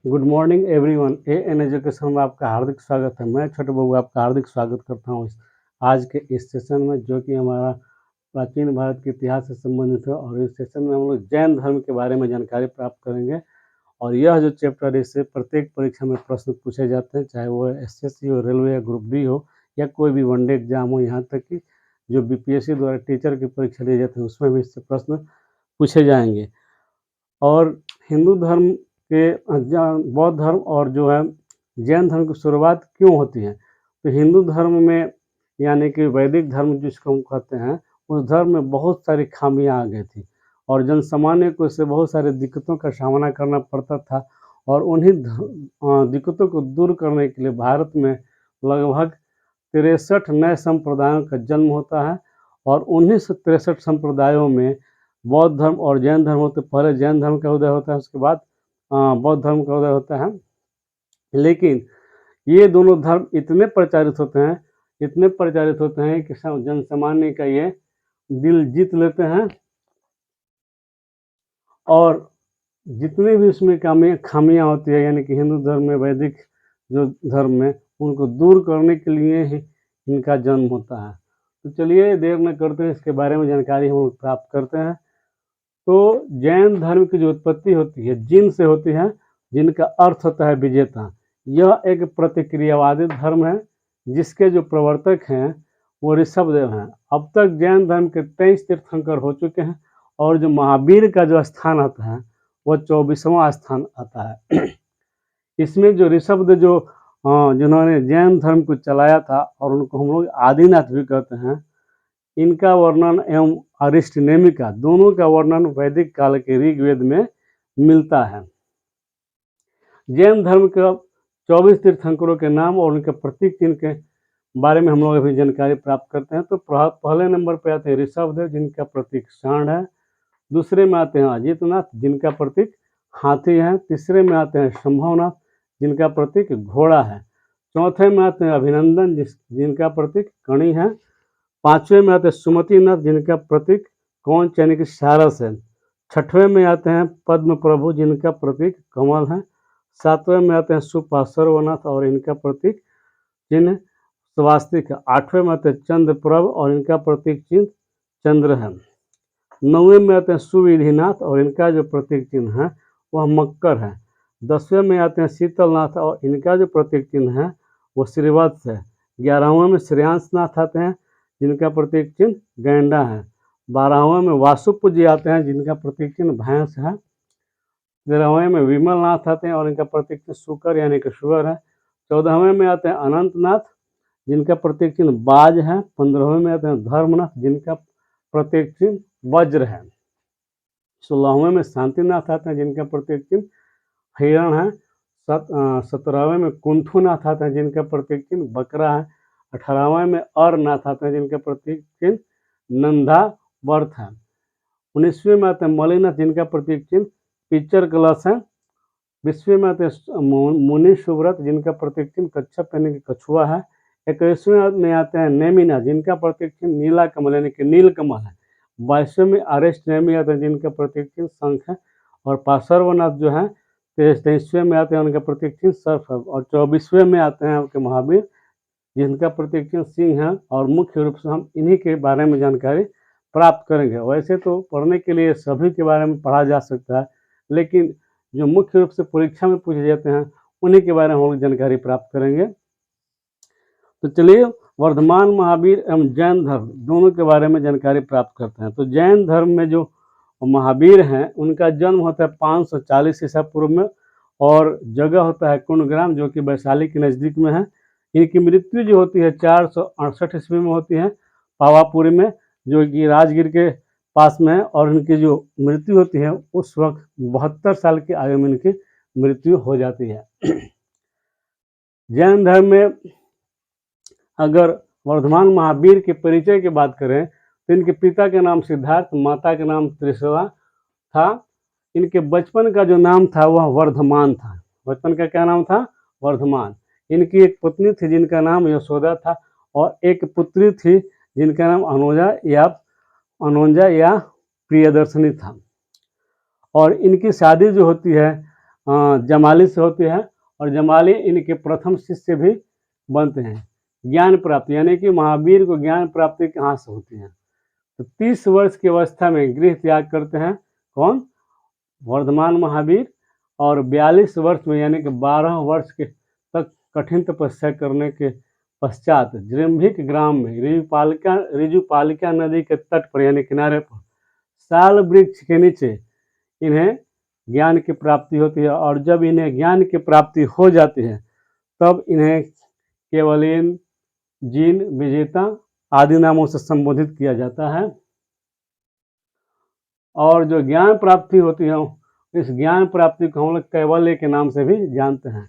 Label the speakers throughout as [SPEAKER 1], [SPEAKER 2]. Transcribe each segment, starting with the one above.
[SPEAKER 1] Good morning everyone. AN education में आपका हार्दिक स्वागत है। मैं छोटे बाबू आपका हार्दिक स्वागत करता हूँ आज के इस सेशन में, जो कि हमारा प्राचीन भारत के इतिहास से संबंधित है। और इस सेशन में हम लोग जैन धर्म के बारे में जानकारी प्राप्त करेंगे। और यह जो चैप्टर है, इससे प्रत्येक परीक्षा में प्रश्न पूछे जाते हैं, चाहे वो एसएससी हो, रेलवे या ग्रुप डी हो, या कोई भी वनडे एग्जाम हो। यहाँ तक कि जो बीपीएससी द्वारा टीचर की परीक्षा ली जाती है, उसमें भी इससे प्रश्न पूछे जाएंगे। और हिंदू धर्म के बौद्ध धर्म और जो है जैन धर्म की शुरुआत क्यों होती है? तो हिंदू धर्म में, यानी कि वैदिक धर्म जिसको हम कहते हैं, उस धर्म में बहुत सारी खामियां आ गई थी और जन सामान्य को इससे बहुत सारी दिक्कतों का सामना करना पड़ता था। और उन्हीं दिक्कतों को दूर करने के लिए भारत में लगभग 63 नए संप्रदायों का जन्म होता है। और उन्हीं 63 संप्रदायों में बौद्ध धर्म और जैन धर्म होते। पहले जैन धर्म का उदय होता है, उसके बाद बौद्ध धर्म का उदय होता है। लेकिन ये दोनों धर्म इतने प्रचारित होते हैं कि जन सामान्य का ये दिल जीत लेते हैं। और जितने भी उसमें खामियां होती है, यानी कि हिंदू धर्म में, वैदिक जो धर्म में, उनको दूर करने के लिए ही इनका जन्म होता है। तो चलिए देर न करते हैं, इसके बारे में जानकारी हम लोग प्राप्त करते हैं। तो जैन धर्म की जो उत्पत्ति होती है, जिन से होती है, जिनका अर्थ होता है विजेता। यह एक प्रतिक्रियावादी धर्म है जिसके जो प्रवर्तक हैं वो ऋषभदेव हैं। अब तक जैन धर्म के 23 तीर्थंकर हो चुके हैं और जो महावीर का जो स्थान आता है वह 24वां स्थान आता है। इसमें जो ऋषभदेव जो जिन्होंने जैन धर्म को चलाया था, और उनको हम लोग आदिनाथ भी कहते हैं, इनका वर्णन एवं अरिष्टनेमिका दोनों का वर्णन वैदिक काल के ऋग्वेद में मिलता है। जैन धर्म के 24 तीर्थंकरों के नाम और उनके प्रतीक चिन्ह के बारे में हम लोग अभी जानकारी प्राप्त करते हैं। तो पहले नंबर पर आते हैं ऋषभदेव, जिनका प्रतीक सांड है। दूसरे में आते हैं अजितनाथ, जिनका प्रतीक हाथी है। तीसरे में आते हैं संभवनाथ, जिनका प्रतीक घोड़ा है। चौथे में आते हैं अभिनंदन, जिनका प्रतीक कणी है। पांचवें में आते हैं सुमतिनाथ, जिनका प्रतीक कौंच यानी कि सारस है। छठवें में आते हैं पद्म प्रभु, जिनका प्रतीक कमल है। सातवें में आते हैं सुपार्श्वनाथ और इनका प्रतीक चिन्ह स्वास्तिक है। आठवें में आते हैं चंद्र प्रभ और इनका प्रतीक चिन्ह चंद्र है। नौवें में आते हैं सुविधिनाथ और इनका जो प्रतीक चिन्ह है वह मकर है। 10वें में आते हैं शीतलनाथ और इनका जो प्रतीक चिन्ह है वो श्रीवत्स है। 11वें में श्रेयांसनाथ आते हैं, जिनका प्रतीक चिन्ह गैंडा है। 12वें में वासुपूज्य आते हैं, जिनका प्रतीक चिन्ह भैंस है। 13वें में विमलनाथ आते हैं और इनका प्रतीक चिन्ह शुकर यानी कि शुगर है। 14वें में आते हैं अनंतनाथ, जिनका प्रतीक चिन्ह बाज है। 15वें में आते हैं धर्मनाथ, जिनका प्रतीक चिन्ह वज्र है। 16वें में शांतिनाथ आते हैं, जिनका प्रतीक चिन्ह हिरण है। 17वें में कुंथुनाथ आते हैं, जिनका प्रतीक चिन्ह बकरा है। 18वें में अरनाथ आते हैं, जिनका प्रतीक चिन्ह नंदा वर्थ है। 19वें में आते हैं मलिनाथ, जिनका प्रतीक चिन्ह पिक्चर कलश है। 20वें में आते हैं मुनि सुव्रत, जिनका प्रतीक चिन्ह कच्छप यानी कि कछुआ है। 21वें में आते हैं नेमिनाथ, जिनका प्रतीक चिन्ह नीला कमल यानी कि नील कमल है। 22वें में अरेस्ट नेमी आते हैं, जिनका प्रतीक चिन्ह शंख है। और पार्श्वनाथ जो है 23वें में आते हैं, उनका प्रतीक चिन्ह सर्फ है। और 24वें में आते हैं आपके महावीर, जिनका प्रतीक चिन्ह सिंह है। और मुख्य रूप से हम इन्हीं के बारे में जानकारी प्राप्त करेंगे। वैसे तो पढ़ने के लिए सभी के बारे में पढ़ा जा सकता है, लेकिन जो मुख्य रूप से परीक्षा में पूछे जाते हैं उन्हीं के बारे में हम लोग जानकारी प्राप्त करेंगे। तो चलिए वर्धमान महावीर एवं जैन धर्म दोनों के बारे में जानकारी प्राप्त करते हैं। तो जैन धर्म में जो महावीर हैं उनका जन्म होता है 540 ईसा पूर्व में, और जगह होता है कुंडग्राम, जो कि वैशाली के नज़दीक में है। इनकी मृत्यु जो होती है 468 ईस्वी में होती है, पावापुरी में, जो कि राजगीर के पास में है। और इनकी जो मृत्यु होती है उस वक्त 72 साल की आयु में इनकी मृत्यु हो जाती है। जैन धर्म में अगर वर्धमान महावीर के परिचय की बात करें तो इनके पिता का नाम सिद्धार्थ, माता का नाम त्रिशला था। इनके बचपन का जो नाम था वह वर्धमान था। बचपन का क्या नाम था? वर्धमान। इनकी एक पत्नी थी जिनका नाम यशोदा था, और एक पुत्री थी जिनका नाम अनोंजा या प्रियदर्शनी था। और इनकी शादी जो होती है जमाली से होती है और जमाली इनके प्रथम शिष्य भी बनते हैं। ज्ञान प्राप्ति यानी कि महावीर को ज्ञान प्राप्ति कहाँ से होती है? तो 30 वर्ष की अवस्था में गृह त्याग करते हैं कौन? वर्धमान महावीर। और 42 वर्ष में यानी कि 12 वर्ष के तक कठिन तपस्या करने के पश्चात जृंभिक ग्राम में ऋजुपालिका नदी के तट पर यानी किनारे पर साल वृक्ष के नीचे इन्हें ज्ञान की प्राप्ति होती है। और जब इन्हें ज्ञान की प्राप्ति हो जाती है तब इन्हें केवलीन, जीन, विजेता आदि नामों से संबोधित किया जाता है। और जो ज्ञान प्राप्ति होती है इस ज्ञान प्राप्ति को हम लोग कैवल्य के नाम से भी जानते हैं।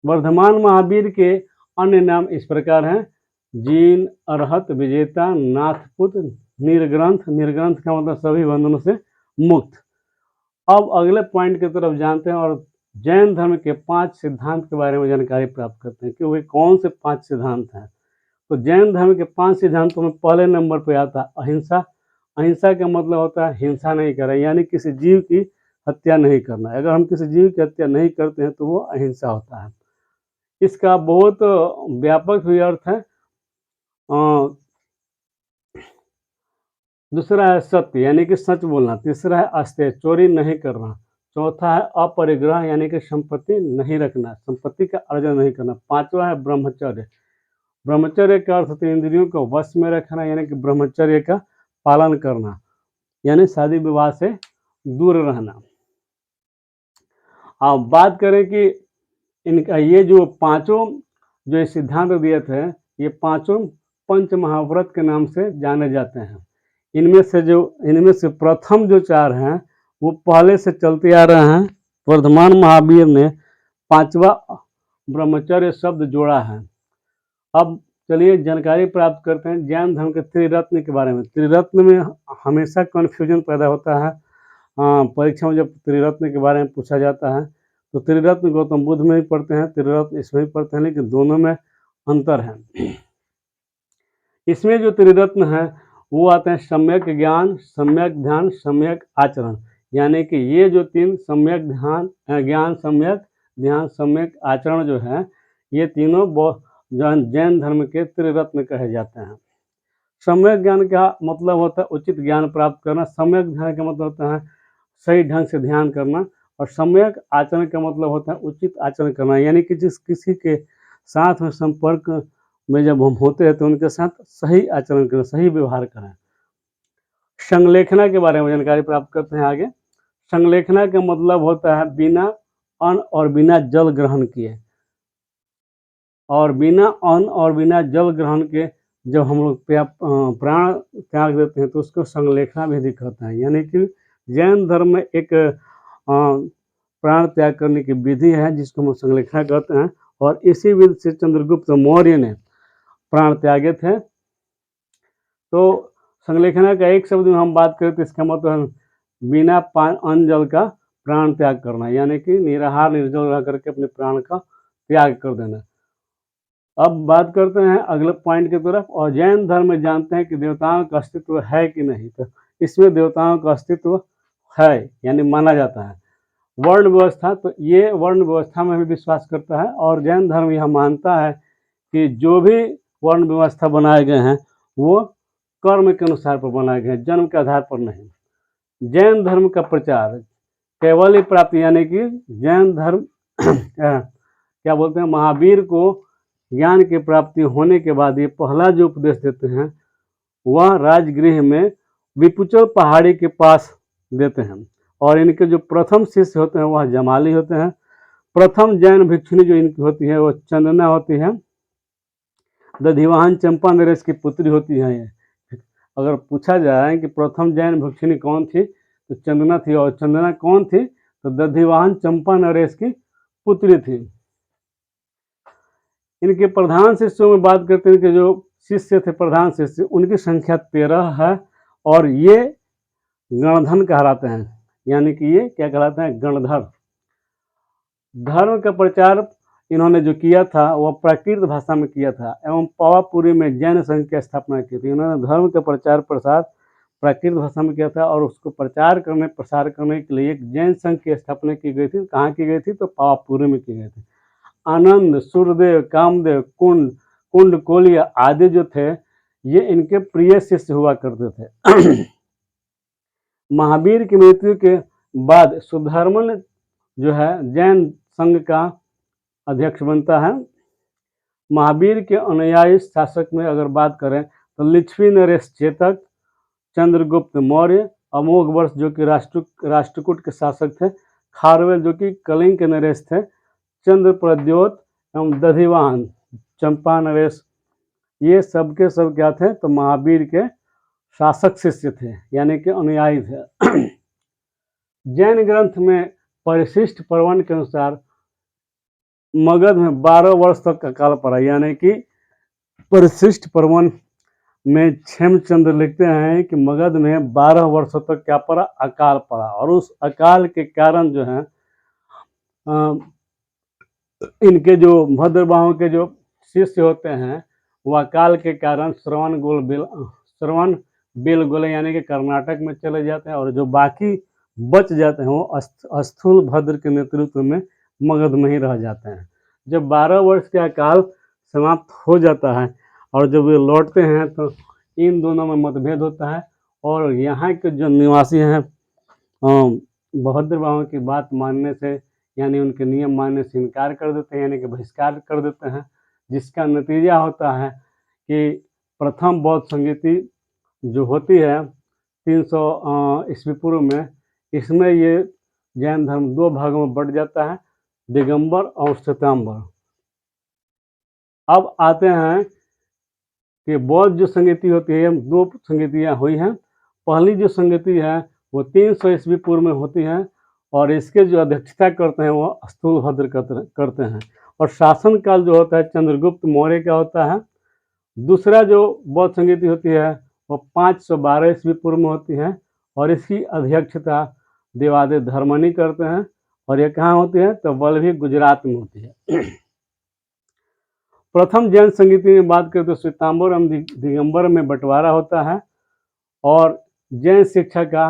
[SPEAKER 1] वर्धमान महावीर के अन्य नाम इस प्रकार हैं: जीन, अरहत, विजेता, नाथपुत्र, निर्ग्रंथ। निर्ग्रंथ का मतलब सभी बंधनों से मुक्त। अब अगले पॉइंट की तरफ जानते हैं और जैन धर्म के 5 सिद्धांत के बारे में जानकारी प्राप्त करते हैं कि वे कौन से 5 सिद्धांत हैं। तो जैन धर्म के 5 सिद्धांतों में पहले नंबर पर आता है अहिंसा। अहिंसा का मतलब होता है हिंसा नहीं करना, यानी किसी जीव की हत्या नहीं करना। अगर हम किसी जीव की हत्या नहीं करते हैं तो वो अहिंसा होता है। इसका बहुत व्यापक भी अर्थ है। दूसरा है सत्य यानी कि सच बोलना। तीसरा है अस्तेय, चोरी नहीं करना। चौथा है अपरिग्रह यानी कि संपत्ति नहीं रखना, संपत्ति का अर्जन नहीं करना। पांचवा है ब्रह्मचर्य। ब्रह्मचर्य का अर्थ होता है इंद्रियों को वश में रखना यानी कि ब्रह्मचर्य का पालन करना, यानी शादी विवाह से दूर रहना। अब बात करें कि इनका ये जो पांचों जो सिद्धांत दिए थे ये पांचों पंच महाव्रत के नाम से जाने जाते हैं। इनमें से प्रथम जो 4 हैं वो पहले से चलते आ रहे हैं। वर्धमान महावीर ने 5वां ब्रह्मचर्य शब्द जोड़ा है। अब चलिए जानकारी प्राप्त करते हैं जैन धर्म के त्रिरत्न के बारे में। त्रिरत्न में हमेशा कन्फ्यूजन पैदा होता है। परीक्षा में जब त्रिरत्न के बारे में पूछा जाता है तो त्रिरत्न गौतम बुद्ध में भी पढ़ते हैं, त्रिरत्न इसमें भी पढ़ते हैं, लेकिन दोनों में अंतर है। इसमें जो त्रिरत्न है वो आते हैं सम्यक ज्ञान, सम्यक ध्यान, सम्यक आचरण। यानी कि ये जो 3 सम्यक ज्ञान, सम्यक ध्यान, सम्यक आचरण जो है ये तीनों जैन धर्म के त्रिरत्न कहे जाते हैं। सम्यक ज्ञान का मतलब होता है उचित ज्ञान प्राप्त करना। सम्यक ध्यान का मतलब होता है सही ढंग से ध्यान करना। और सम्यक आचरण का मतलब होता है उचित आचरण करना, यानी कि किसी के साथ में संपर्क में जब हम होते हैं तो उनके साथ सही आचरण करें, सही व्यवहार करें। संलेखना के बारे में जानकारी प्राप्त करते हैं आगे। संलेखना का मतलब होता है बिना अन्न और बिना जल ग्रहण किए। और बिना अन्न और बिना जल ग्रहण के जब हम लोग प्राण त्याग देते हैं तो उसको संलेखना विधि कहते हैं। यानी कि जैन धर्म में एक प्राण त्याग करने की विधि है जिसको हम संलेखना कहते हैं। और इसी विधि से चंद्रगुप्त मौर्य ने प्राण त्यागे थे। तो संलेखना का एक शब्द में हम बात करें तो इसका मतलब बिना अन्न जल का प्राण त्याग करना, यानी कि निराहार निर्जल रह करके अपने प्राण का त्याग कर देना। अब बात करते हैं अगले पॉइंट की तरफ। और जैन धर्म में जानते हैं कि देवताओं का अस्तित्व है कि नहीं। तो इसमें देवताओं का अस्तित्व है यानी माना जाता है। वर्ण व्यवस्था, तो ये वर्ण व्यवस्था में भी विश्वास करता है। और जैन धर्म यह मानता है कि जो भी वर्ण व्यवस्था बनाए गए हैं वो कर्म के अनुसार पर बनाए गए हैं, जन्म के आधार पर नहीं। जैन धर्म का प्रचार कैवल्य प्राप्ति यानी कि जैन धर्म क्या बोलते हैं, महावीर को ज्ञान की प्राप्ति होने के बाद ये पहला जो उपदेश देते हैं वह राजगृह में विपुचल पहाड़ी के पास देते हैं। और इनके जो प्रथम शिष्य होते हैं वह जमाली होते हैं। प्रथम जैन भिक्षुणी जो इनकी होती है वो चंदना होती है। दधिवाहन चंपा नरेश की पुत्री होती है। अगर पूछा जाए कि प्रथम जैन भिक्षुणी कौन थी तो चंदना थी। और चंदना कौन थी तो दधिवाहन चंपा नरेश की पुत्री थी। इनके प्रधान शिष्यों में बात करते हैं कि जो शिष्य थे प्रधान शिष्य उनकी संख्या 13 है। और ये गणधर कहलाते हैं, यानी कि ये क्या कहलाते हैं, गणधर। धर्म का प्रचार इन्होंने जो किया था वह प्राकृत भाषा में किया था एवं पावापुरी में जैन संघ की स्थापना की थी। इन्होंने धर्म का प्रचार प्रसार प्राकृत भाषा में किया था और उसको प्रचार करने प्रसार करने के लिए एक जैन संघ की स्थापना की गई थी। कहाँ की गई थी? तो पावापुरी में की गई थी। आनंद, सूर्यदेव, कामदेव, कुंड कोलिया आदि जो थे ये इनके प्रिय शिष्य हुआ करते थे। महावीर की मृत्यु के बाद सुधर्मन जो है जैन संघ का अध्यक्ष बनता है। महावीर के अनुयायी शासक में अगर बात करें तो लिच्छवी नरेश चेतक, चंद्रगुप्त मौर्य, अमोघ वर्ष जो कि राष्ट्रकूट के शासक थे, खारवेल जो कि कलिंग के नरेश थे, चंद्रप्रद्योत एवं दधिवाहन चंपा नरेश, ये सब के सब क्या थे? तो महावीर के शासक शिष्य थे, यानी कि अनुयायी थे। जैन ग्रंथ में परिशिष्ट प्रवण के अनुसार मगध में 12 वर्ष तक अकाल पड़ा, यानी कि परिशिष्ट प्रवण में क्षेमचंद्र लिखते हैं कि मगध में 12 वर्षों तक क्या पड़ा? अकाल पड़ा। और उस अकाल के कारण जो है इनके जो भद्रबाहु के जो शिष्य होते हैं वह अकाल के कारण श्रवण बेलगोले यानी कि कर्नाटक में चले जाते हैं और जो बाकी बच जाते हैं वो स्थूल भद्र के नेतृत्व में मगध में ही रह जाते हैं। जब 12 वर्ष का काल समाप्त हो जाता है और जब वे लौटते हैं तो इन दोनों में मतभेद होता है और यहाँ के जो निवासी हैं भद्रबाहु की बात मानने से यानी उनके नियम मानने से इनकार कर देते हैं, यानी कि बहिष्कार कर देते हैं, जिसका नतीजा होता है कि प्रथम बौद्ध संगीति जो होती है 300 ईस्वी पूर्व में, इसमें ये जैन धर्म 2 भागों में बढ़ जाता है, दिगंबर और श्वेतांबर। अब आते हैं कि बौद्ध जो संगीति होती है 2 संगीतियाँ हुई हैं। पहली जो संगीति है वो 300 ईस्वी पूर्व में होती है और इसके जो अध्यक्षता करते हैं वो स्थूलभद्र करते हैं और शासन काल जो होता है चंद्रगुप्त मौर्य का होता है। दूसरा जो बौद्ध संगीति होती है वो 512 ईस्वी पूर्व में होती है और इसकी अध्यक्षता देवादित्य धर्मनी करते हैं और ये कहाँ होती है? तो वल्लभी गुजरात में होती है। प्रथम जैन संगीति में बात करें तो श्वेतांबर एवं दिगंबर में बंटवारा होता है और जैन शिक्षा का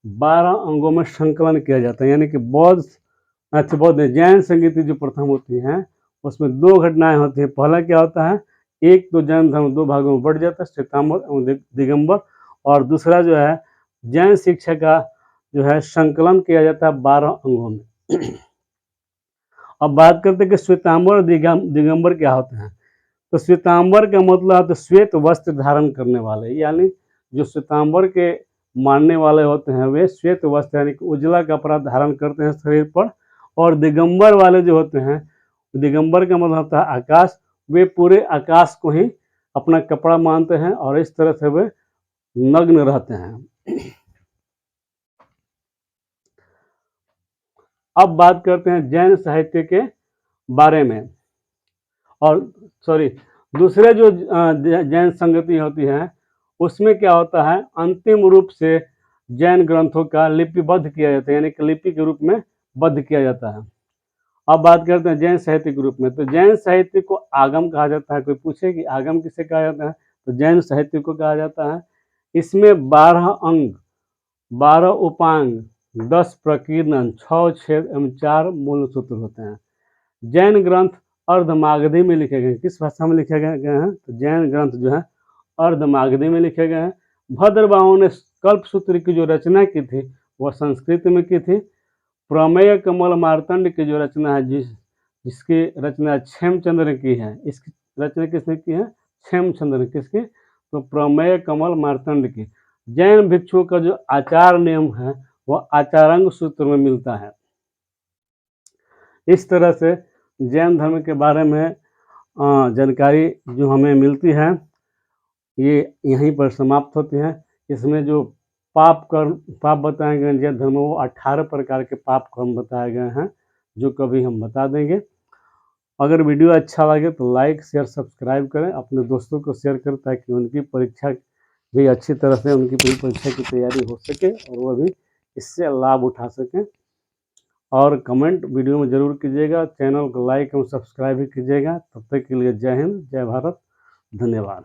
[SPEAKER 1] 12 अंगों में संकलन किया जाता है, यानी कि बौद्ध जैन संगीति जो प्रथम होती है उसमें 2 घटनाएं होती हैं। पहला क्या होता है? एक तो जैन धर्म 2 भागों में बढ़ जाता है, श्वेतांबर एवं दिगंबर, और दूसरा जो है जैन शिक्षा का जो है संकलन किया जाता है 12 अंगों में। अब बात करते हैं कि श्वेतांबर और दिगंबर क्या होते हैं। तो श्वेतांबर का मतलब है तो श्वेत वस्त्र धारण करने वाले, यानी जो श्वेतांबर के मानने वाले होते हैं वे श्वेत वस्त्र यानी कि उजला कपड़ा धारण करते हैं शरीर पर, और दिगंबर वाले जो होते हैं, दिगंबर का मतलब होता है आकाश, वे पूरे आकाश को ही अपना कपड़ा मानते हैं और इस तरह से वे नग्न रहते हैं। अब बात करते हैं जैन साहित्य के बारे में, और दूसरे जो जैन संगति होती है उसमें क्या होता है? अंतिम रूप से जैन ग्रंथों का लिपिबद्ध किया जाता है, यानी कि लिपि के रूप में बद्ध किया जाता है। अब बात करते हैं जैन साहित्य के रूप में। तो जैन साहित्य को आगम कहा जाता है। कोई पूछे कि आगम किसे कहा जाता है? तो जैन साहित्य को कहा जाता है। इसमें 12 अंग, 12 उपांग, 10 प्रकीर्णन, 6 छेद एवं 4 मूल सूत्र होते हैं। जैन ग्रंथ अर्धमागधी में लिखे गए। किस भाषा में लिखे गए हैं? तो जैन ग्रंथ जो है अर्धमागधी में लिखे गए हैं। भद्रबाहु ने कल्पसूत्र की जो रचना की थी वह संस्कृत में की थी। प्रमेय कमल मार्तंड की जो रचना है जिसकी रचना क्षेमचंद्र ने की है, इसकी रचना किसने की है? क्षेमचंद्र ने। किसकी? तो प्रमेय कमल मार्तंड की। जैन भिक्षुओं का जो आचार नियम है वह आचारांग सूत्र में मिलता है। इस तरह से जैन धर्म के बारे में जानकारी जो हमें मिलती है ये यहीं पर समाप्त होती है। इसमें जो पाप बताए गए जैन धर्म में वो 18 प्रकार के पाप कर्म बताए गए हैं जो कभी हम बता देंगे। अगर वीडियो अच्छा लगे तो लाइक शेयर सब्सक्राइब करें, अपने दोस्तों को शेयर करें ताकि उनकी परीक्षा भी अच्छी तरह से उनकी पूरी परीक्षा की तैयारी हो सके और वह भी इससे लाभ उठा सकें। और कमेंट वीडियो में ज़रूर कीजिएगा, चैनल को लाइक एवं सब्सक्राइब भी कीजिएगा। तब तक के लिए जय हिंद, जय भारत, धन्यवाद।